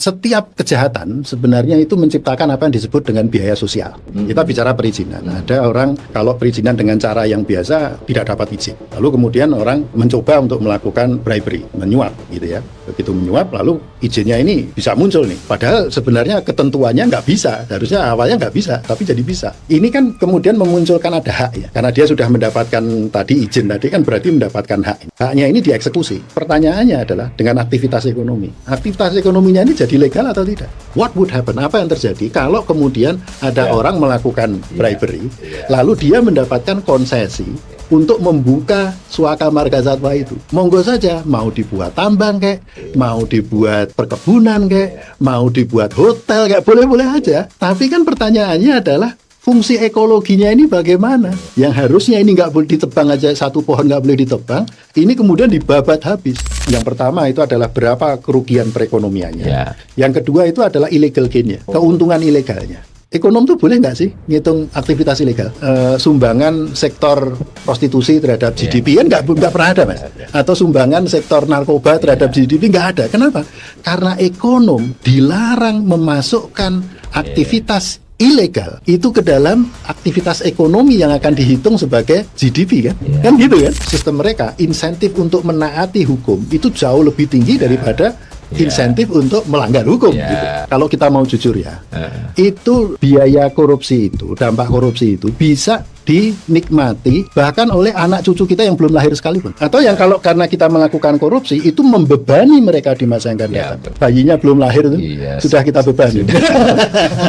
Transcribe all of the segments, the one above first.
setiap kejahatan sebenarnya itu menciptakan apa yang disebut dengan biaya sosial. Kita bicara perizinan. Ada orang kalau perizinan dengan cara yang biasa tidak dapat izin. Lalu kemudian orang mencoba untuk melakukan bribery, menyuap gitu ya. Begitu menyuap lalu izinnya ini bisa muncul nih. Padahal sebenarnya ketentuannya nggak bisa. Harusnya awalnya nggak bisa, tapi jadi bisa. Ini kan kemudian memunculkan ada hak ya. Karena dia sudah mendapatkan tadi izin tadi kan berarti mendapatkan hak. Haknya ini dieksekusi. Pertanyaannya adalah dengan aktivitas ekonomi. Aktivitas ekonominya ini jadi legal atau tidak? What would happen? Apa yang terjadi kalau kemudian ada orang melakukan bribery, lalu dia mendapatkan konsesi untuk membuka suaka marga satwa itu? Monggo saja, mau dibuat tambang kek, mau dibuat perkebunan kek, mau dibuat hotel kek, boleh-boleh aja. Tapi kan pertanyaannya adalah fungsi ekologinya ini bagaimana? Yang harusnya ini nggak boleh ditebang aja, satu pohon nggak boleh ditebang, ini kemudian dibabat habis. Yang pertama itu adalah berapa kerugian perekonomiannya. Yang kedua itu adalah illegal gain-nya, keuntungan ilegalnya. Ekonom tuh boleh nggak sih ngitung aktivitas ilegal? Sumbangan sektor prostitusi terhadap GDP kan nggak pernah ada, Mas. Atau sumbangan sektor narkoba terhadap GDP nggak ada. Kenapa? Karena ekonom dilarang memasukkan aktivitas ilegal itu ke dalam aktivitas ekonomi yang akan dihitung sebagai GDP kan? Kan gitu kan? Sistem mereka insentif untuk menaati hukum itu jauh lebih tinggi daripada insentif untuk melanggar hukum gitu. Kalau kita mau jujur ya, itu biaya korupsi itu, dampak korupsi itu bisa dinikmati bahkan oleh anak cucu kita yang belum lahir sekalipun. Atau yang kalau karena kita melakukan korupsi itu membebani mereka di masa yang akan datang. Bayinya belum lahir itu sudah kita bebani.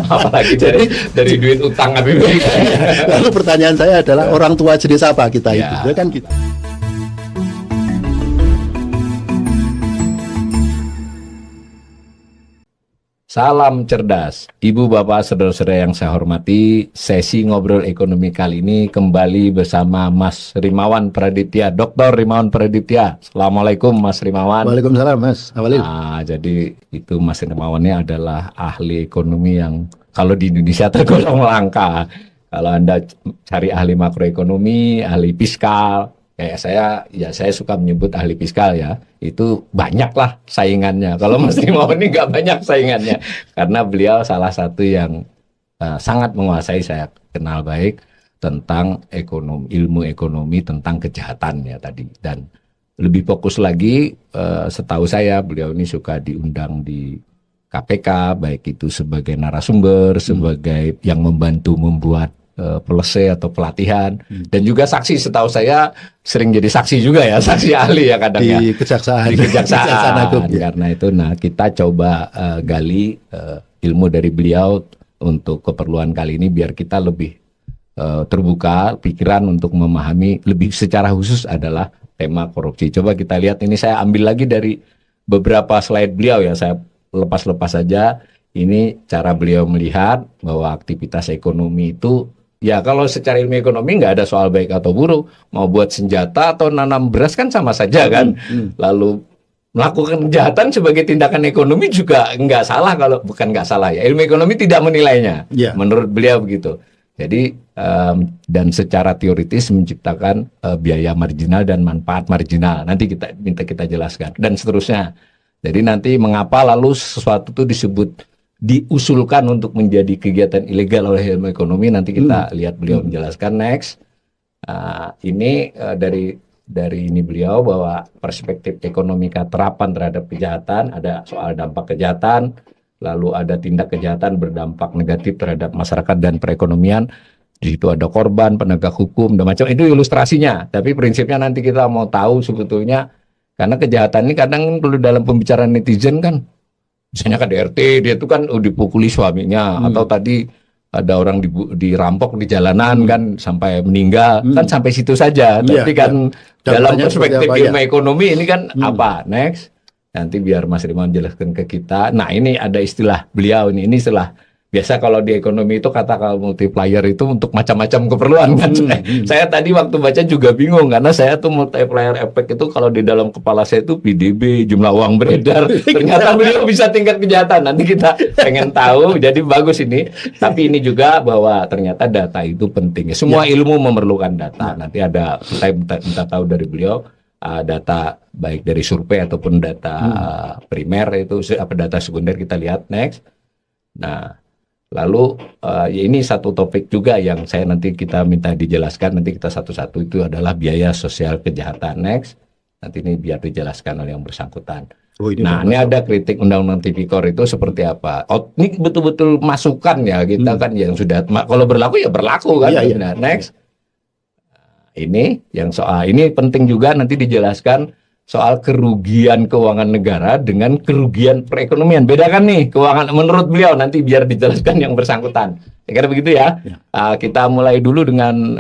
Apalagi dari duit utang APBN. Lalu pertanyaan saya adalah orang tua jenis apa kita itu? Ya kan kita. Salam cerdas, Ibu Bapak Saudara-saudara yang saya hormati. Sesi ngobrol ekonomi kali ini kembali bersama Mas Rimawan Praditya, Dr. Rimawan Praditya. Assalamualaikum Mas Rimawan. Waalaikumsalam Mas Awalil. Jadi itu Mas Rimawan ini adalah ahli ekonomi yang kalau di Indonesia tergolong langka. Kalau Anda cari ahli makroekonomi, ahli fiskal, kayak saya suka menyebut ahli fiskal ya, itu banyak lah saingannya. Kalau Mas Rimawan ini nggak banyak saingannya, karena beliau salah satu yang sangat menguasai, saya kenal baik tentang ilmu ekonomi tentang kejahatan ya tadi. Dan lebih fokus lagi, setahu saya beliau ini suka diundang di KPK, baik itu sebagai narasumber, sebagai yang membantu membuat pelese atau pelatihan, dan juga saksi. Setahu saya sering jadi saksi juga ya, saksi ahli ya kadang di kejaksaan, di kejaksaan agung. Karena itu, kita coba gali ilmu dari beliau untuk keperluan kali ini biar kita lebih terbuka pikiran untuk memahami lebih secara khusus adalah tema korupsi. Coba kita lihat, ini saya ambil lagi dari beberapa slide beliau ya, saya lepas-lepas saja. Ini cara beliau melihat bahwa aktivitas ekonomi itu, ya kalau secara ilmu ekonomi nggak ada soal baik atau buruk. Mau buat senjata atau nanam beras kan sama saja kan. Lalu melakukan kejahatan sebagai tindakan ekonomi juga nggak salah, kalau bukan nggak salah ya. Ilmu ekonomi tidak menilainya. Menurut beliau begitu. Jadi dan secara teoritis menciptakan biaya marginal dan manfaat marginal. Nanti kita jelaskan dan seterusnya. Jadi nanti mengapa lalu sesuatu itu diusulkan untuk menjadi kegiatan ilegal oleh ilmu ekonomi, nanti kita lihat beliau menjelaskan. Next, ini dari ini beliau bahwa perspektif ekonomika terapan terhadap kejahatan, ada soal dampak kejahatan, lalu ada tindak kejahatan berdampak negatif terhadap masyarakat dan perekonomian. Di situ ada korban, penegak hukum, dan macam itu ilustrasinya. Tapi prinsipnya nanti kita mau tahu sebetulnya, karena kejahatan ini kadang perlu dalam pembicaraan netizen kan. Misalnya KDRT, dia itu kan dipukuli suaminya, atau tadi ada orang dirampok di jalanan kan sampai meninggal, kan sampai situ saja. Tapi kan dalam perspektif ilmu ekonomi ini kan apa? Next, nanti biar Mas Rimawan jelaskan ke kita. Nah, ini ada istilah beliau ini istilah. Biasa kalau di ekonomi itu kata multiplier itu untuk macam-macam keperluan kan. Saya tadi waktu baca juga bingung, karena saya tuh multiplier efek itu kalau di dalam kepala saya itu PDB, jumlah uang beredar. Ternyata beliau bisa tingkat kejahatan. Nanti kita pengen tahu, jadi bagus ini. Tapi ini juga bahwa ternyata data itu penting. Semua ilmu memerlukan data. Nanti ada, saya minta tahu dari beliau data baik dari survei ataupun data primer itu apa data sekunder kita lihat next. Nah, lalu ya ini satu topik juga yang saya nanti kita minta dijelaskan nanti kita satu-satu itu adalah biaya sosial kejahatan next. Nanti ini biar dijelaskan oleh yang bersangkutan. Ini ada kritik Undang-Undang Tipikor itu seperti apa? Oh, ini betul-betul masukan ya kita kan yang sudah kalau berlaku ya berlaku kan. Nah, next. Ini yang soal ini penting juga nanti dijelaskan soal kerugian keuangan negara dengan kerugian perekonomian. Bedakan nih keuangan menurut beliau nanti biar dijelaskan yang bersangkutan. Kira-kira begitu ya. Kita mulai dulu dengan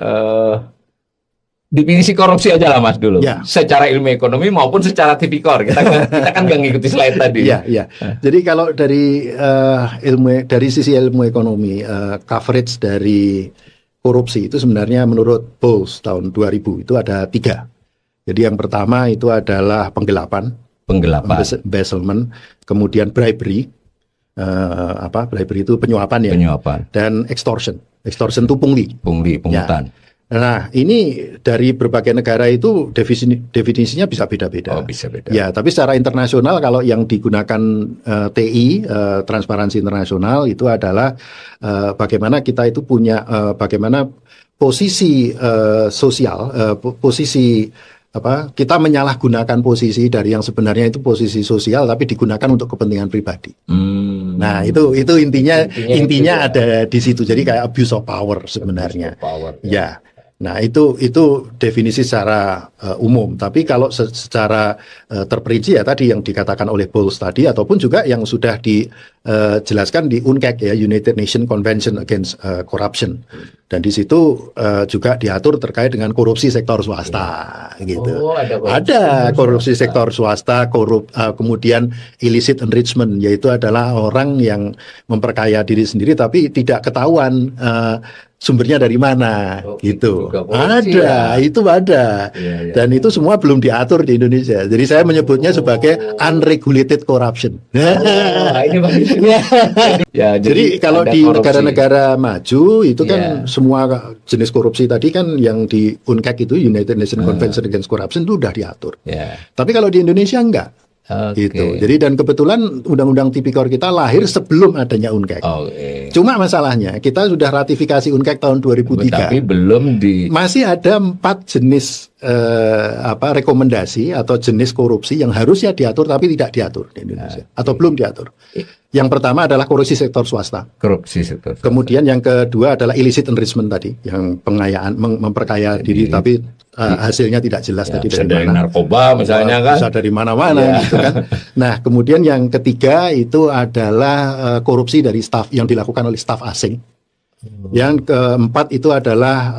definisi korupsi aja lah Mas dulu. Secara ilmu ekonomi maupun secara tipikor. Kita kan nggak ngikuti slide tadi. Jadi kalau dari sisi ilmu ekonomi, coverage dari korupsi itu sebenarnya menurut Bowles tahun 2000 itu ada 3. Jadi yang pertama itu adalah penggelapan, embezzlement, kemudian bribery, bribery itu penyuapan ya, dan extortion itu pungli, pungutan. Nah, ini dari berbagai negara itu definisinya bisa beda-beda. Ya, tapi secara internasional kalau yang digunakan TI, Transparansi Internasional itu adalah bagaimana kita itu punya bagaimana posisi sosial, posisi kita menyalahgunakan posisi dari yang sebenarnya itu posisi sosial tapi digunakan untuk kepentingan pribadi. Nah, itu intinya ada di situ. Jadi kayak abuse of power sebenarnya. Ya. Nah, itu definisi secara umum. Tapi kalau secara terperinci ya tadi yang dikatakan oleh Bowles tadi ataupun juga yang sudah dijelaskan di UNCAC ya, United Nations Convention Against Corruption. Dan di situ juga diatur terkait dengan korupsi sektor swasta gitu. Ada korupsi sektor swasta, kemudian illicit enrichment, yaitu adalah orang yang memperkaya diri sendiri tapi tidak ketahuan sumbernya dari mana gitu. Itu ada. Dan itu semua belum diatur di Indonesia. Jadi saya menyebutnya sebagai unregulated corruption. Jadi kalau di negara-negara maju itu kan semua jenis korupsi tadi kan yang di UNCAC itu United Nations Convention Against Corruption itu udah diatur. Tapi kalau di Indonesia enggak. Gitu. Jadi dan kebetulan Undang-Undang Tipikor kita lahir sebelum adanya UNCAC. Cuma masalahnya kita sudah ratifikasi UNCAC tahun 2003. Tapi belum masih ada 4 jenis rekomendasi atau jenis korupsi yang harusnya diatur tapi tidak diatur di Indonesia atau belum diatur. Yang pertama adalah korupsi sektor swasta. Kemudian yang kedua adalah illicit enrichment tadi, yang pengayaan memperkaya diri tapi hasilnya tidak jelas tadi dari mana. Narkoba misalnya kan. Bisa dari mana-mana gitu kan. Nah, kemudian yang ketiga itu adalah korupsi dari staf yang dilakukan oleh staf asing. Yang keempat itu adalah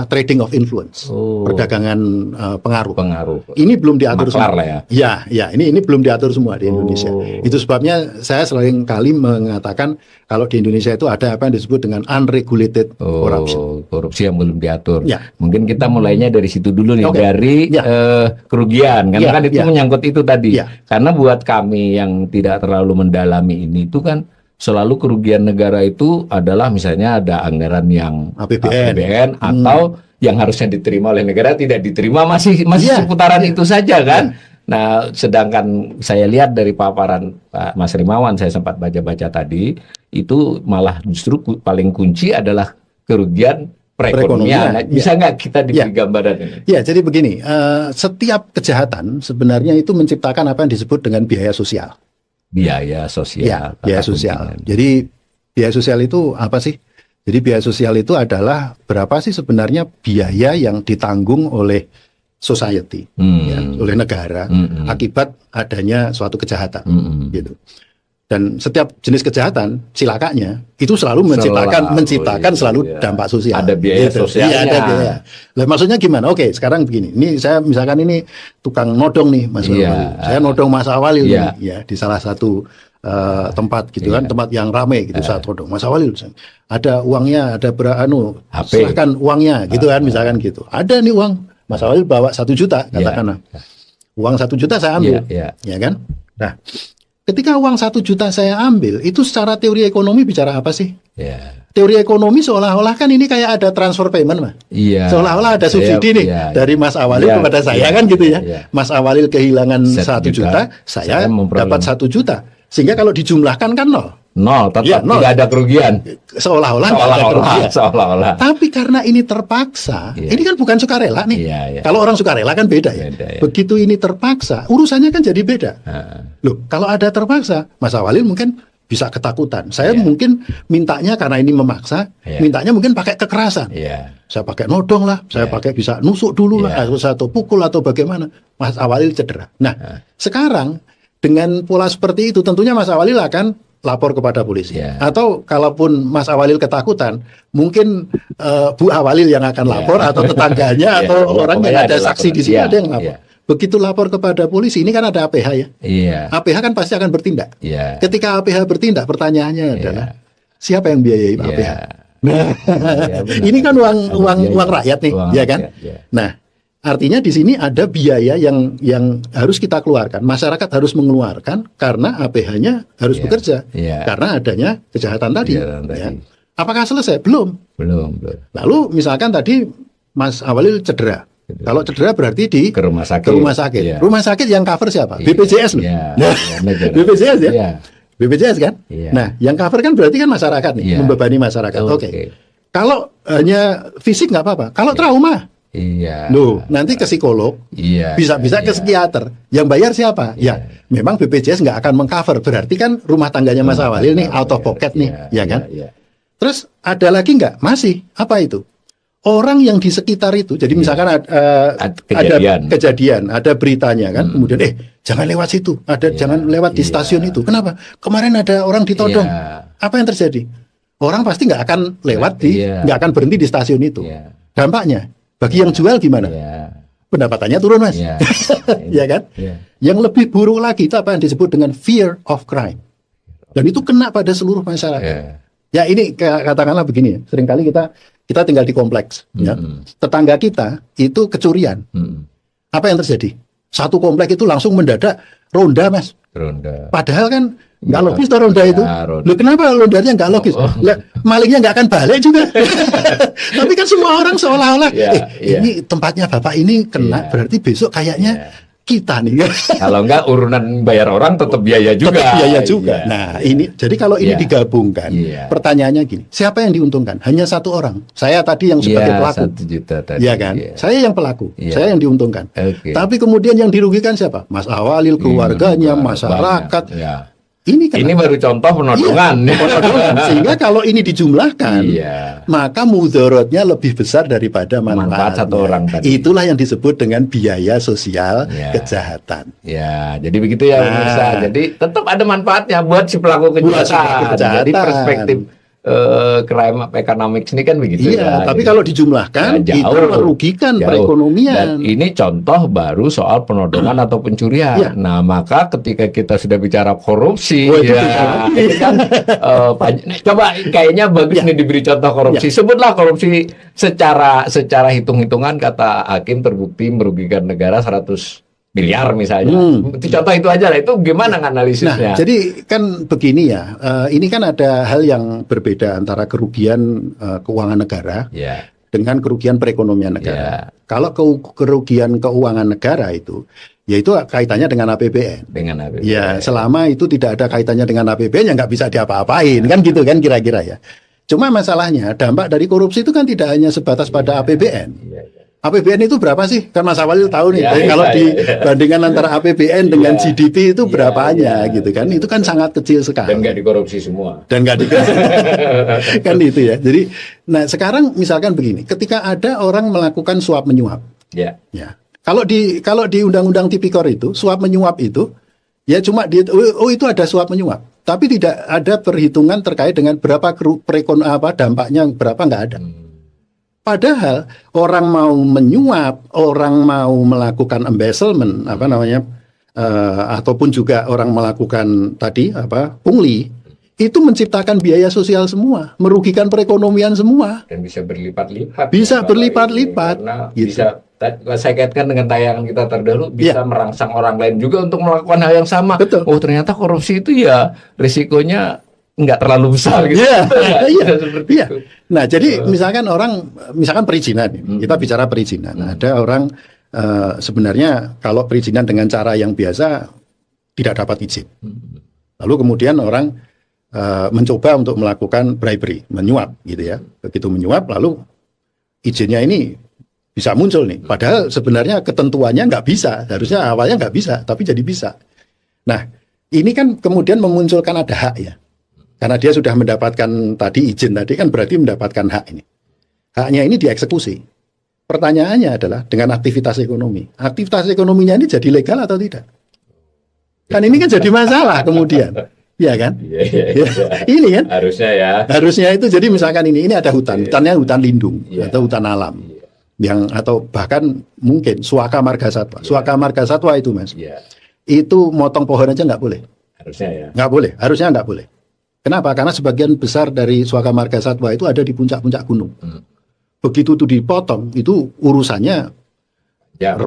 trading of influence, perdagangan pengaruh. Ini belum diatur semua. Ini belum diatur semua di Indonesia. Itu sebabnya saya sering kali mengatakan kalau di Indonesia itu ada apa yang disebut dengan unregulated corruption. Korupsi yang belum diatur. Mungkin kita mulainya dari situ dulu nih, dari kerugian. Karena kan itu menyangkut itu tadi. Karena buat kami yang tidak terlalu mendalami ini itu kan selalu kerugian negara itu adalah misalnya ada anggaran yang APBN atau yang harusnya diterima oleh negara tidak diterima, masih seputaran itu saja kan. Nah, sedangkan saya lihat dari paparan Pak Mas Rimawan, saya sempat baca-baca tadi, itu malah justru paling kunci adalah kerugian perekonomian. Bisa nggak kita diberi gambaran ini? Jadi begini, setiap kejahatan sebenarnya itu menciptakan apa yang disebut dengan biaya sosial. Biaya sosial. Jadi biaya sosial itu apa sih? Jadi biaya sosial itu adalah berapa sih sebenarnya biaya yang ditanggung oleh society, oleh negara akibat adanya suatu kejahatan, gitu. Dan setiap jenis kejahatan, cilakanya itu selalu menciptakan dampak sosial. Ada biaya sosialnya. Ada biaya. Lah, maksudnya gimana? Oke, sekarang begini. Ini saya misalkan ini tukang nodong nih, Mas Awalil. Saya nodong Mas Awalil di salah satu tempat gitu kan, tempat yang ramai gitu saat nodong. Mas Awalil, ada uangnya, ada silahkan uangnya gitu kan, misalkan gitu. Ada nih uang, Mas Awalil bawa 1 juta katakanlah. Uang 1 juta saya ambil, ya kan? Nah, Ketika uang 1 juta saya ambil, itu secara teori ekonomi bicara apa sih? Ya. Teori ekonomi seolah-olah kan ini kayak ada transfer payment, Mas. Iya. Seolah-olah ada subsidi nih dari Mas Awalil kepada saya kan gitu ya. Mas Awalil kehilangan 1 juta, saya dapat 1 juta. Sehingga kalau dijumlahkan kan nol, tetap tidak ada kerugian. Seolah-olah nggak ada kerugian. Seolah-olah. Tapi karena ini terpaksa, ini kan bukan sukarela nih. Kalau orang sukarela kan beda ya. Begitu ini terpaksa, urusannya kan jadi beda. Loh, kalau ada terpaksa, Mas Awalil mungkin bisa ketakutan. Saya mungkin mintanya karena ini memaksa, mintanya mungkin pakai kekerasan. Saya pakai nodong lah, saya pakai bisa nusuk dulu lah, atau pukul atau bagaimana. Mas Awalil cedera. Nah, sekarang dengan pola seperti itu tentunya Mas Awalil akan lapor kepada polisi. Atau kalaupun Mas Awalil ketakutan, mungkin Bu Awalil yang akan lapor atau tetangganya atau orang yang ada saksi di sini ada yang lapor. Begitu lapor kepada polisi, ini kan ada APH ya. APH kan pasti akan bertindak. Ketika APH bertindak, pertanyaannya adalah siapa yang biayai APH? Nah, ini kan uang rakyat nih, ya kan? Nah, artinya di sini ada biaya yang harus kita keluarkan. Masyarakat harus mengeluarkan karena APH-nya harus bekerja karena adanya kejahatan tadi. Ya. Apakah selesai? Belum. Lalu misalkan tadi Mas Awalil cedera. Kalau cedera berarti ke rumah sakit. Rumah sakit yang cover siapa? BPJS loh. BPJS ya. BPJS kan? Nah, yang cover kan berarti kan masyarakat nih, membebani masyarakat. Oke. Kalau hanya fisik nggak apa-apa. Kalau trauma, loh, nanti ke psikolog, bisa-bisa ke psikiater. Yang bayar siapa? Ya, memang BPJS nggak akan mengcover. Berarti kan rumah tangganya Mas Awalil nih out of pocket nih, ya kan? Terus ada lagi nggak? Masih apa itu? Orang yang di sekitar itu, jadi misalkan ada kejadian, ada beritanya kan, kemudian jangan lewat situ, jangan lewat di stasiun itu. Kenapa? Kemarin ada orang ditodong. Apa yang terjadi? Orang pasti nggak akan lewat nggak akan berhenti di stasiun itu. Dampaknya bagi yang jual gimana? Pendapatannya turun, Mas. Ya kan? Yang lebih buruk lagi itu apa yang disebut dengan fear of crime. Dan itu kena pada seluruh masyarakat. Ya ini katakanlah begini ya, seringkali kita tinggal di kompleks, ya. Tetangga kita itu kecurian. Apa yang terjadi? Satu kompleks itu langsung mendadak ronda, Mas. Padahal kan nggak logis tuh ronda itu. Loh, kenapa rondanya nggak logis? Malingnya nggak akan balik juga. Tapi kan semua orang seolah-olah ini tempatnya Bapak ini kena, berarti besok kayaknya kita nih. Kalau enggak urunan bayar orang tetap biaya juga. Nah, ini jadi kalau ini digabungkan, pertanyaannya gini, siapa yang diuntungkan? Hanya satu orang. Saya tadi yang sebagai pelaku. 1 juta tadi. Iya kan? Saya yang pelaku. Saya yang diuntungkan. Tapi kemudian yang dirugikan siapa? Mas Awalil, keluarganya, masyarakat. Ini baru contoh penodongan. Sehingga kalau ini dijumlahkan, maka mudorotnya lebih besar daripada manfaat satu orang tadi. Itulah yang disebut dengan biaya sosial kejahatan. Ya, jadi begitu ya pemirsa. Jadi tetap ada manfaatnya buat si pelaku kejahatan. Jadi perspektif crime economics ini kan begitu ya. Tapi kalau dijumlahkan itu merugikan perekonomian. Dan ini contoh baru soal penodongan atau pencurian. Nah, maka ketika kita sudah bicara korupsi, kan, coba kayaknya bagus nih diberi contoh korupsi. Sebutlah korupsi secara hitung-hitungan kata hakim terbukti merugikan negara 100 miliar misalnya. Itu contoh itu aja lah. Itu gimana analisisnya? Nah, jadi kan begini ya. Ini kan ada hal yang berbeda antara kerugian keuangan negara dengan kerugian perekonomian negara. Kalau kerugian keuangan negara itu, yaitu kaitannya dengan APBN. Ya, selama itu tidak ada kaitannya dengan APBN, ya nggak bisa diapa-apain, kan gitu kan kira-kira ya. Cuma masalahnya dampak dari korupsi itu kan tidak hanya sebatas pada APBN. APBN itu berapa sih? Kan Mas Awalil tahu nih. Kalau dibandingkan antara APBN dengan GDP itu berapanya gitu kan? Itu kan sangat kecil sekali. Dan nggak dikorupsi semua. Kan itu ya. Jadi, nah sekarang misalkan begini, ketika ada orang melakukan suap menyuap, ya. Kalau di Undang-Undang Tipikor itu suap menyuap itu ya cuma itu ada suap menyuap, tapi tidak ada perhitungan terkait dengan berapa dampaknya berapa, nggak ada. Padahal orang mau menyuap, orang mau melakukan embezzlement, ataupun juga orang melakukan tadi pungli, itu menciptakan biaya sosial semua, merugikan perekonomian semua. Dan bisa berlipat-lipat. Bisa berlipat-lipat. Karena gitu. Bisa Saya kaitkan dengan tayangan kita terdahulu bisa merangsang orang lain juga untuk melakukan hal yang sama. Betul. Oh ternyata korupsi itu ya risikonya nggak terlalu besar gitu. Iya, iya, Seperti iya. itu. Nah, jadi misalkan perizinan, kita bicara perizinan. Ada orang sebenarnya kalau perizinan dengan cara yang biasa tidak dapat izin. Lalu kemudian orang mencoba untuk melakukan bribery, menyuap gitu ya. Begitu menyuap, lalu izinnya ini bisa muncul nih. Padahal sebenarnya ketentuannya nggak bisa. Harusnya awalnya nggak bisa, tapi jadi bisa. Nah, ini kan kemudian memunculkan ada hak ya. Karena dia sudah mendapatkan tadi izin tadi kan berarti mendapatkan hak ini. Haknya ini dieksekusi. Pertanyaannya adalah dengan aktivitas ekonomi. Aktivitas ekonominya ini jadi legal atau tidak? Kan ini kan jadi masalah kemudian. Ya kan? Iya. Ini kan? Harusnya ya. Harusnya itu jadi misalkan ini ada hutan. Hutannya hutan lindung atau hutan alam. Atau bahkan mungkin suaka marga satwa. Suaka marga satwa itu Mas. Itu motong pohon aja nggak boleh. Harusnya ya. Nggak boleh. Harusnya nggak boleh. Kenapa? Karena sebagian besar dari suaka marga satwa itu ada di puncak-puncak gunung. Begitu itu dipotong, itu urusannya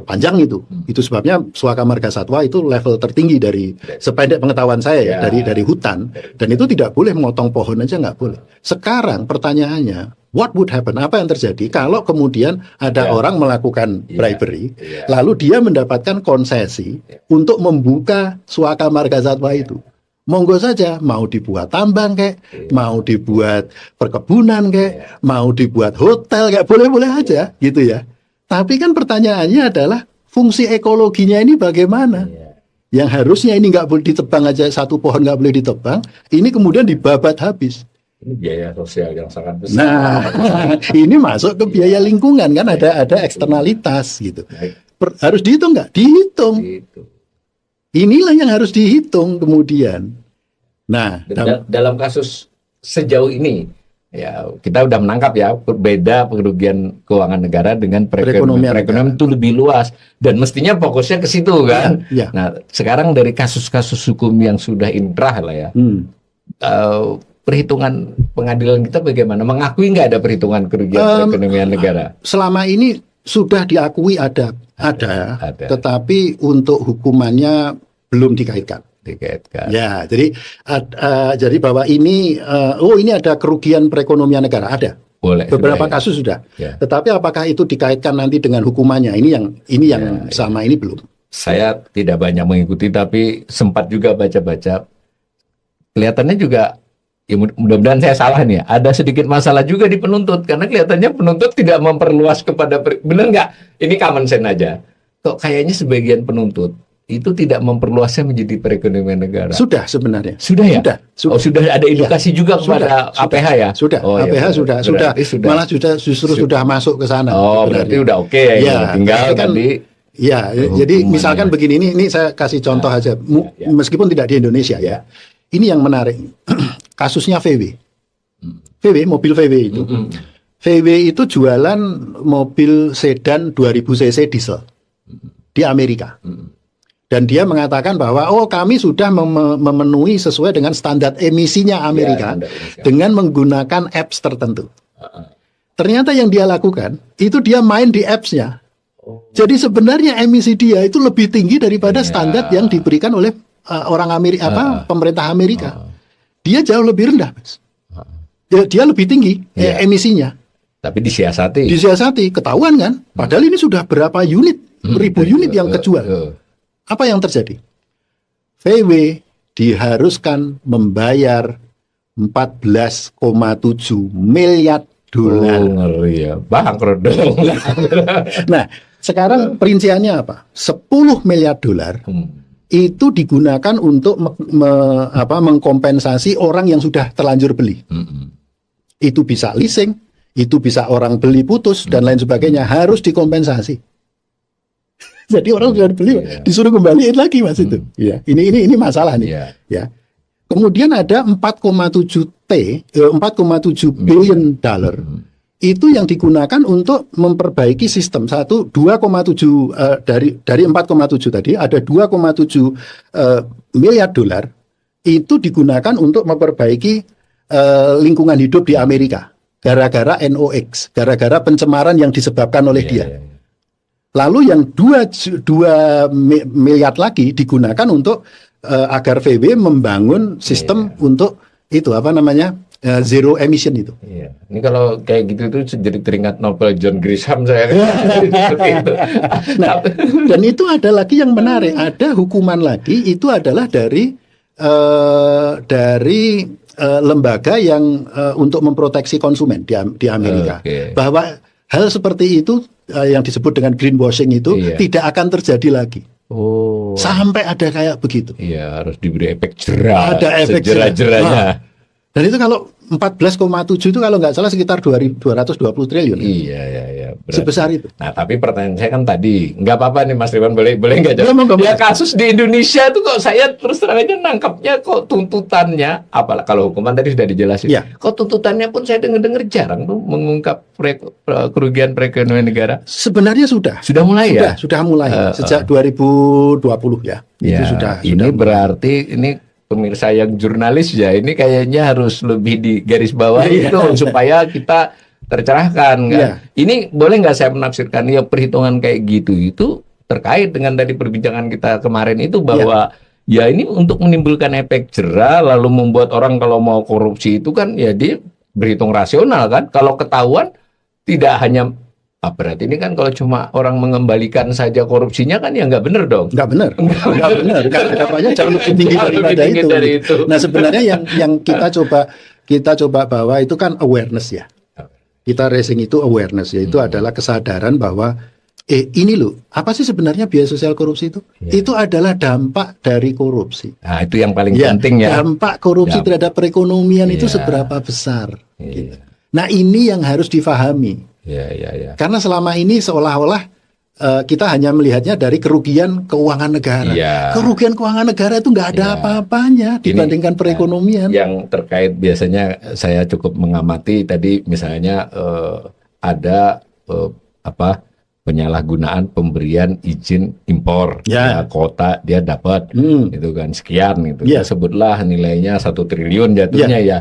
panjang itu. Itu sebabnya suaka marga satwa itu level tertinggi dari sependek pengetahuan saya ya, dari hutan. Dan itu tidak boleh memotong pohon aja nggak boleh. Sekarang pertanyaannya, what would happen? Apa yang terjadi kalau kemudian ada orang melakukan bribery, lalu dia mendapatkan konsesi untuk membuka suaka marga satwa itu? Monggo saja, mau dibuat tambang kayak, mau dibuat perkebunan kayak, mau dibuat hotel kayak, boleh-boleh aja gitu ya. Tapi kan pertanyaannya adalah fungsi ekologinya ini bagaimana? Yang harusnya ini nggak boleh ditebang aja, satu pohon nggak boleh ditebang, ini kemudian dibabat habis. Ini biaya sosial yang sangat besar. Nah, ini masuk ke biaya lingkungan kan, ada eksternalitas gitu. Harus dihitung nggak? Dihitung. Inilah yang harus dihitung kemudian. Nah, dalam kasus sejauh ini, ya kita udah menangkap ya berbeda kerugian keuangan negara dengan perekonomian itu lebih luas dan mestinya fokusnya ke situ kan. Nah, sekarang dari kasus-kasus hukum yang sudah inkrah lah ya, perhitungan pengadilan kita bagaimana? Mengakui nggak ada perhitungan kerugian perekonomian negara? Selama ini sudah diakui ada. Tetapi untuk hukumannya belum dikaitkan. Ya, jadi bahwa ini ini ada kerugian perekonomian negara, ada. Boleh. Beberapa kasus sudah. Tetapi apakah itu dikaitkan nanti dengan hukumannya? Ini yang sama ini belum. Saya tidak banyak mengikuti tapi sempat juga baca-baca. Kelihatannya juga ya mudah-mudahan saya salah nih ya. Ada sedikit masalah juga di penuntut karena kelihatannya penuntut tidak memperluas kepada benar nggak? Ini common sense aja. Kok kayaknya sebagian penuntut itu tidak memperluasnya menjadi perekonomian negara. Sudah sebenarnya. Sudah ya? Sudah. Oh, sudah ada edukasi juga kepada APH ya? Sudah. APH sudah. Malah justru sudah masuk ke sana. Oh, berarti udah oke ya. Tinggal kan jadi misalkan begini, ini saya kasih contoh aja. Meskipun tidak di Indonesia ya. Ini yang menarik. Kasusnya VW. Mobil VW itu. VW itu jualan mobil sedan 2000 cc diesel di Amerika. Dan dia mengatakan bahwa kami sudah memenuhi sesuai dengan standar emisinya Amerika dengan menggunakan apps tertentu. Ternyata yang dia lakukan itu dia main di apps-nya. Jadi sebenarnya emisi dia itu lebih tinggi daripada standar yang diberikan oleh orang Amerika, pemerintah Amerika. Dia jauh lebih rendah, Mas. Dia lebih tinggi emisinya. Tapi disiasati. Ketahuan kan? Padahal ini sudah berapa unit, ribu unit yang kejual. Apa yang terjadi? VW diharuskan membayar 14,7 miliar dolar. Ngeri ya, bangkrut dong. Nah, sekarang perinciannya apa? 10 miliar dolar itu digunakan untuk mengkompensasi orang yang sudah terlanjur beli. Itu bisa leasing, itu bisa orang beli putus dan lain sebagainya, harus dikompensasi. Jadi orang sudah beli disuruh kembaliin lagi Mas itu. Ini masalah nih. Kemudian ada 4,7 billion dollar. Itu yang digunakan untuk memperbaiki sistem. 2,7 dari 4,7 tadi ada 2,7 miliar dolar itu digunakan untuk memperbaiki lingkungan hidup di Amerika. Gara-gara NOx, gara-gara pencemaran yang disebabkan oleh dia. Lalu yang 2 miliar lagi digunakan untuk agar VW membangun sistem untuk itu apa namanya zero emission itu. Iya. Ini kalau kayak gitu tuh jadi teringat novel John Grisham saya. Seperti itu. Nah, dan itu ada lagi yang menarik, ada hukuman lagi itu adalah dari lembaga yang untuk memproteksi konsumen di Amerika, bahwa hal seperti itu yang disebut dengan greenwashing itu tidak akan terjadi lagi. Sampai ada kayak begitu. Iya, harus diberi efek jerah. Ada efek jerah-jerahnya. Dan itu kalau 14,7 itu kalau nggak salah sekitar 220 triliun. Iya. Sebesar itu. Nah, tapi pertanyaan saya kan tadi, nggak apa-apa nih Mas Ridwan, boleh nggak jawab? Ya, kasus di Indonesia tuh kok saya terus terang aja nangkapnya kok tuntutannya, apalah kalau hukuman tadi sudah dijelasin. Ya. Kok tuntutannya pun saya dengar jarang tuh mengungkap kerugian perekonomian negara. Sebenarnya sudah mulai ya. Sudah mulai sejak 2020 ya. Itu sudah. Ini berarti ini pemirsa yang jurnalis ya, ini kayaknya harus lebih di garis bawah itu supaya kita tercerahkan kan. Ini boleh nggak saya menafsirkan ya perhitungan kayak gitu itu terkait dengan tadi perbincangan kita kemarin itu bahwa ya ini untuk menimbulkan efek jerah lalu membuat orang kalau mau korupsi itu kan ya dia berhitung rasional kan. Kalau ketahuan tidak hanya berarti ini kan kalau cuma orang mengembalikan saja korupsinya kan ya nggak benar dong. Nggak benar. Dampaknya jauh lebih tinggi daripada itu. Nah sebenarnya yang kita coba bawa itu kan awareness ya. Kita raising itu awareness, yaitu adalah kesadaran bahwa ini loh, apa sih sebenarnya biaya sosial korupsi itu? Itu adalah dampak dari korupsi. Nah itu yang paling penting ya. Dampak korupsi terhadap perekonomian itu seberapa besar. Gitu. Nah ini yang harus difahami. Karena selama ini seolah-olah kita hanya melihatnya dari kerugian keuangan negara. Kerugian keuangan negara itu nggak ada apa-apanya dibandingkan perekonomian. Yang terkait biasanya saya cukup mengamati tadi misalnya ada penyalahgunaan pemberian izin impor, kuota dia dapat itu kan sekian gitu. Sebutlah nilainya 1 triliun jatuhnya ya.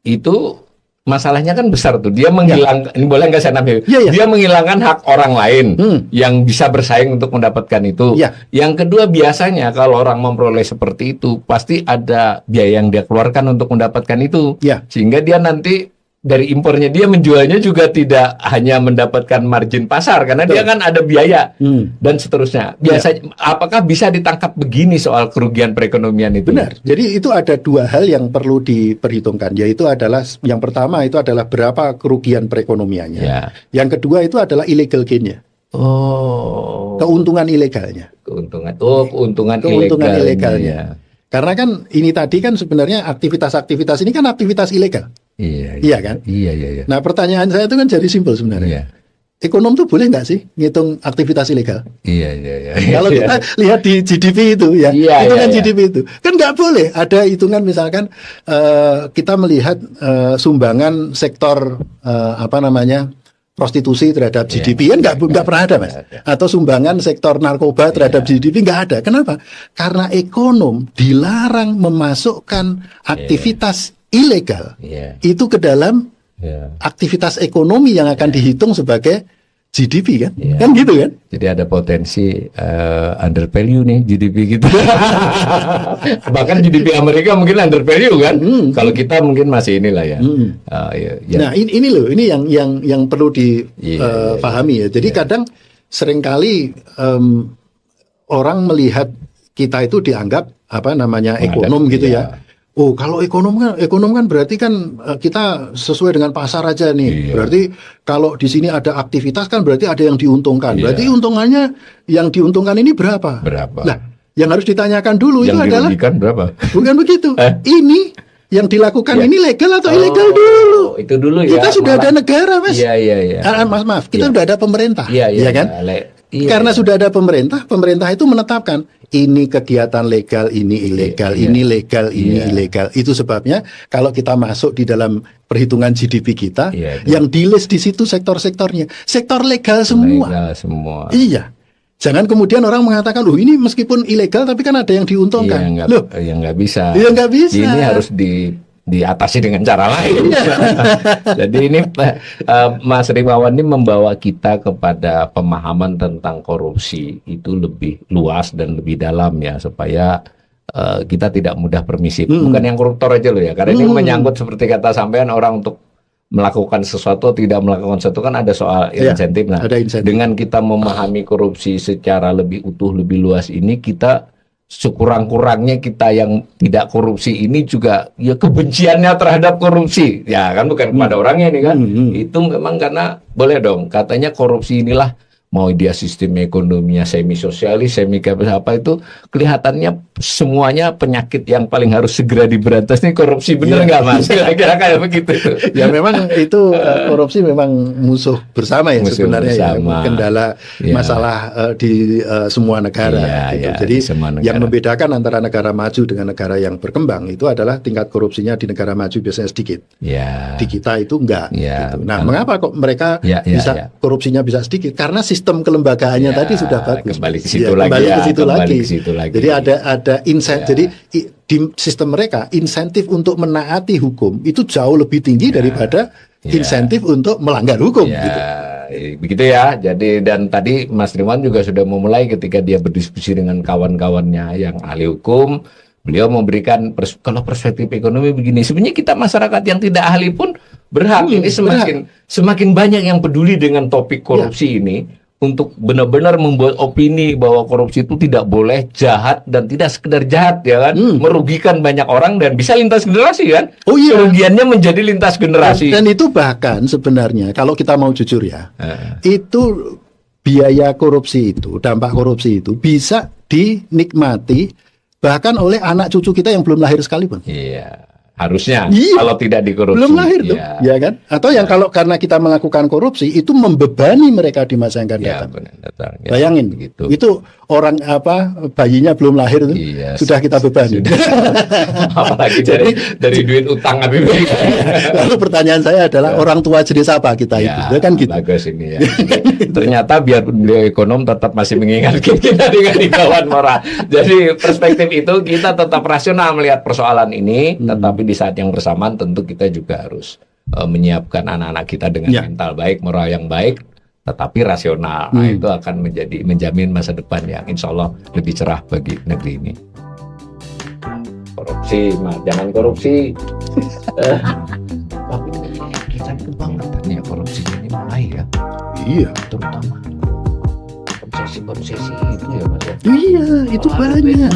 Itu masalahnya kan besar tuh. Dia menghilangkan, ini boleh nggak saya nambahin? Dia menghilangkan hak orang lain yang bisa bersaing untuk mendapatkan itu. Yang kedua biasanya kalau orang memperoleh seperti itu pasti ada biaya yang dia keluarkan untuk mendapatkan itu. Sehingga dia nanti dari impornya dia menjualnya juga tidak hanya mendapatkan margin pasar karena dia kan ada biaya dan seterusnya. Biasanya apakah bisa ditangkap begini soal kerugian perekonomian itu? Benar. Jadi itu ada 2 hal yang perlu diperhitungkan, yaitu adalah yang pertama itu adalah berapa kerugian perekonomiannya. Yang kedua itu adalah illegal gain-nya. Keuntungan ilegalnya. Keuntungan ilegalnya. Karena kan ini tadi kan sebenarnya aktivitas-aktivitas ini kan aktivitas ilegal. Iya kan? Iya. Nah pertanyaan saya itu kan jadi simpel sebenarnya. Ekonom tuh boleh nggak sih ngitung aktivitas ilegal? Iya. Kalau kita lihat di GDP itu ya, hitungan GDP itu kan nggak boleh. Ada hitungan misalkan kita melihat sumbangan sektor prostitusi terhadap GDP kan nggak pernah ada mas. Atau sumbangan sektor narkoba terhadap GDP nggak ada. Kenapa? Karena ekonom dilarang memasukkan aktivitas ilegal itu ke dalam aktivitas ekonomi yang akan dihitung sebagai GDP kan, kan gitu kan? Jadi ada potensi under value nih GDP gitu. Bahkan GDP Amerika mungkin under value kan? Kalau kita mungkin masih inilah ya. Nah ini loh, ini yang perlu dipahami ya. Jadi kadang seringkali orang melihat kita itu dianggap ekonom gitu ya. Oh, kalau ekonom kan berarti kan kita sesuai dengan pasar aja nih. Berarti kalau di sini ada aktivitas kan berarti ada yang diuntungkan. Berarti untungannya yang diuntungkan ini berapa? Nah, yang harus ditanyakan dulu yang itu adalah berapa? Bukan begitu. Ini yang dilakukan ini legal atau ilegal dulu? Itu dulu ya. Kita sudah ada negara, Mas. Iya. Maaf, kita sudah ada pemerintah. Iya kan? Karena sudah ada pemerintah itu menetapkan ini kegiatan legal, ini ilegal, ini legal, ini ilegal. Itu sebabnya kalau kita masuk di dalam perhitungan GDP kita, yang di-list di situ sektor-sektornya, sektor legal semua. Legal semua. Iya. Jangan kemudian orang mengatakan, loh ini meskipun ilegal tapi kan ada yang diuntungkan. Nggak bisa. Iya nggak bisa. Ini harus diatasi dengan cara lain. Jadi ini Mas Rimawan ini membawa kita kepada pemahaman tentang korupsi itu lebih luas dan lebih dalam ya, supaya kita tidak mudah permisif. Bukan yang koruptor aja loh ya, karena ini menyangkut seperti kata sampean, orang untuk melakukan sesuatu tidak melakukan sesuatu kan ada soal insentif. Nah, ada insentif. Dengan kita memahami korupsi secara lebih utuh, lebih luas ini, kita sekurang-kurangnya kita yang tidak korupsi ini juga ya kebenciannya terhadap korupsi ya kan, bukan kepada orangnya ini kan, itu memang karena boleh dong katanya korupsi inilah, mau dia sistem ekonominya semi sosialis, semi apa itu kelihatannya semuanya penyakit yang paling harus segera diberantas nih korupsi, bener nggak Mas? Kira-kira kayak begitu. Ya memang itu korupsi memang musuh bersama ya, musuh sebenarnya bersama. Ya kendala masalah di semua negara. Gitu. Jadi yang membedakan antara negara maju dengan negara yang berkembang itu adalah tingkat korupsinya di negara maju biasanya sedikit. Di kita itu enggak. Gitu. Nah, mengapa kok mereka bisa korupsinya bisa sedikit? Karena sistem kelembagaannya tadi sudah bagus. Kembali ke situ lagi. Jadi ada insentif. Jadi di sistem mereka insentif untuk menaati hukum itu jauh lebih tinggi daripada insentif untuk melanggar hukum. Gitu. Begitu ya. Jadi dan tadi Mas Rimawan juga sudah memulai ketika dia berdiskusi dengan kawan-kawannya yang ahli hukum. Beliau memberikan kalau perspektif ekonomi begini. Sebenarnya kita masyarakat yang tidak ahli pun berhak. Ini semakin banyak yang peduli dengan topik korupsi ini, untuk benar-benar membuat opini bahwa korupsi itu tidak boleh, jahat, dan tidak sekedar jahat ya kan, merugikan banyak orang dan bisa lintas generasi kan. Kerugiannya menjadi lintas generasi. Dan itu bahkan sebenarnya kalau kita mau jujur ya, itu biaya korupsi itu, dampak korupsi itu bisa dinikmati bahkan oleh anak cucu kita yang belum lahir sekalipun. Harusnya kalau tidak dikorupsi belum lahir tuh, ya kan? Atau yang kalau karena kita melakukan korupsi itu membebani mereka di masa yang akan datang. Bayangin begitu. Itu orang bayinya belum lahir tuh sudah kita bebani. Apalagi dari duit utang APBN. Lalu pertanyaan saya adalah orang tua jenis apa kita itu? Ya kan gitu. Bagus ini ya. Ternyata biar beliau ekonom tetap masih mengingatkan kita dengan himbauan moral. Jadi perspektif itu kita tetap rasional melihat persoalan ini, tetapi di saat yang bersamaan tentu kita juga harus menyiapkan anak-anak kita dengan mental baik, moral yang baik, tetapi rasional. Nah, itu akan menjamin masa depan yang insya Allah lebih cerah bagi negeri ini. Korupsi, jangan korupsi. Tapi kita kebangetan ya korupsi ini mulai ya. Iya, terutama konsesi itu ya Mas. Iya, itu banyak.